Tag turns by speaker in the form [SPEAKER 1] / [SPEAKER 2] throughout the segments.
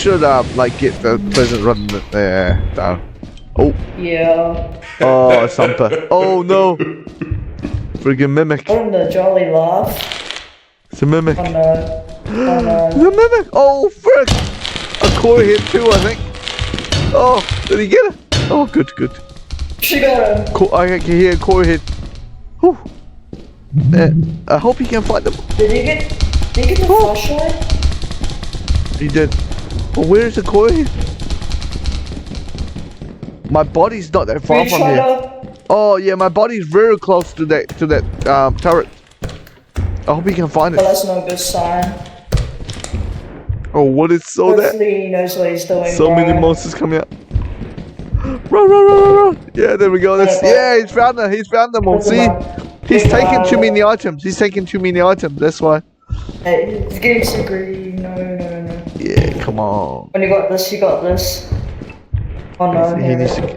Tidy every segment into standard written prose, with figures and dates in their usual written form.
[SPEAKER 1] should like get the pleasant running there down. Oh.
[SPEAKER 2] Yeah.
[SPEAKER 1] Oh, Sampa. Oh no. Friggin' mimic.
[SPEAKER 2] What the jolly laugh?
[SPEAKER 1] It's a mimic.
[SPEAKER 2] Oh no. Oh no.
[SPEAKER 1] It's a mimic. Oh frick. A core hit too, I think. Oh, did he get it? Oh, good, good.
[SPEAKER 2] She got him.
[SPEAKER 1] I can hear a core hit. Whew. I hope he can find them.
[SPEAKER 2] Did he get the flashlight?
[SPEAKER 1] He did. But where's the core hit? My body's not that far from here. Oh yeah, my body's very close to that turret. I hope he can find it.
[SPEAKER 2] Well, that's no good sign.
[SPEAKER 1] Oh, what is so that?
[SPEAKER 2] Hopefully he knows what he's doing.
[SPEAKER 1] So many monsters coming out. Run, run, run, run, run. Yeah, there we go. Yeah, he's found them. He's found them all. See? He's taking too many items. He's taking too many items. That's why.
[SPEAKER 2] Hey, he's getting so greedy. No, no, no.
[SPEAKER 1] Yeah, come on.
[SPEAKER 2] When you got this, you got this. Oh no,
[SPEAKER 1] He needs to...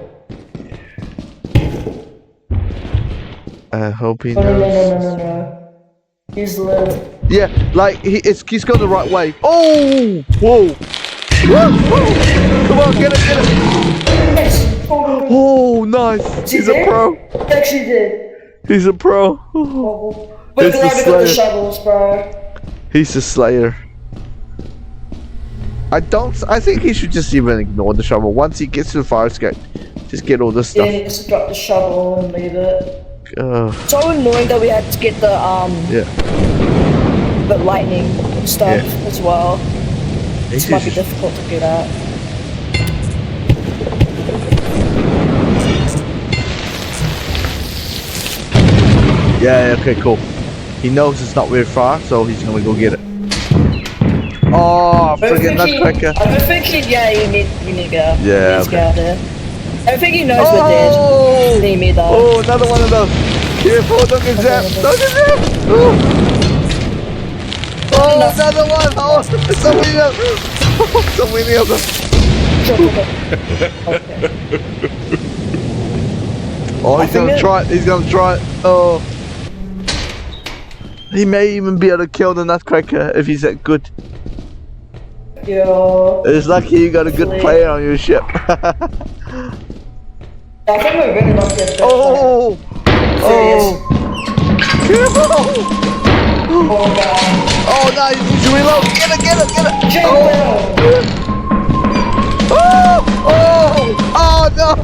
[SPEAKER 1] I hope he knows.
[SPEAKER 2] No. He's lived.
[SPEAKER 1] Yeah, like he's gone the right way. Oh, whoa. Whoa, whoa. Come on, get it, get it.
[SPEAKER 2] Yes.
[SPEAKER 1] Oh, nice. He's a pro.
[SPEAKER 2] He actually did.
[SPEAKER 1] He's a pro.
[SPEAKER 2] We're glad we got the shovels, bro.
[SPEAKER 1] He's a slayer. I think he should just even ignore the shovel. Once he gets to the fire escape, just get all this stuff.
[SPEAKER 2] Yeah, he needs to drop the shovel and leave it.
[SPEAKER 3] So annoying that we had to get the the lightning stuff as well. This might be difficult to get at.
[SPEAKER 1] Yeah, okay, cool. He knows it's not very far, so he's gonna go get it. Oh, friggin' Nutcracker.
[SPEAKER 3] I don't think you need to get out.
[SPEAKER 1] Yeah,
[SPEAKER 3] okay. Get out there. I don't think he knows we're dead. See me though.
[SPEAKER 1] Oh, another one of those. Careful, don't get zapped. Don't get zapped. Oh, another one. Oh, there's so many of them. So many of them. Oh, he's gonna try it. He's gonna try it. Oh. He may even be able to kill the Nutcracker if he's that good.
[SPEAKER 2] Yeah.
[SPEAKER 1] It's lucky you got a good player on your ship.
[SPEAKER 2] I think we're really not good.
[SPEAKER 1] Oh! Oh! Careful!
[SPEAKER 2] Oh god.
[SPEAKER 1] Oh no, you need to reload! Get it, get it, get it!
[SPEAKER 2] Oh!
[SPEAKER 1] Oh! Oh! Oh no!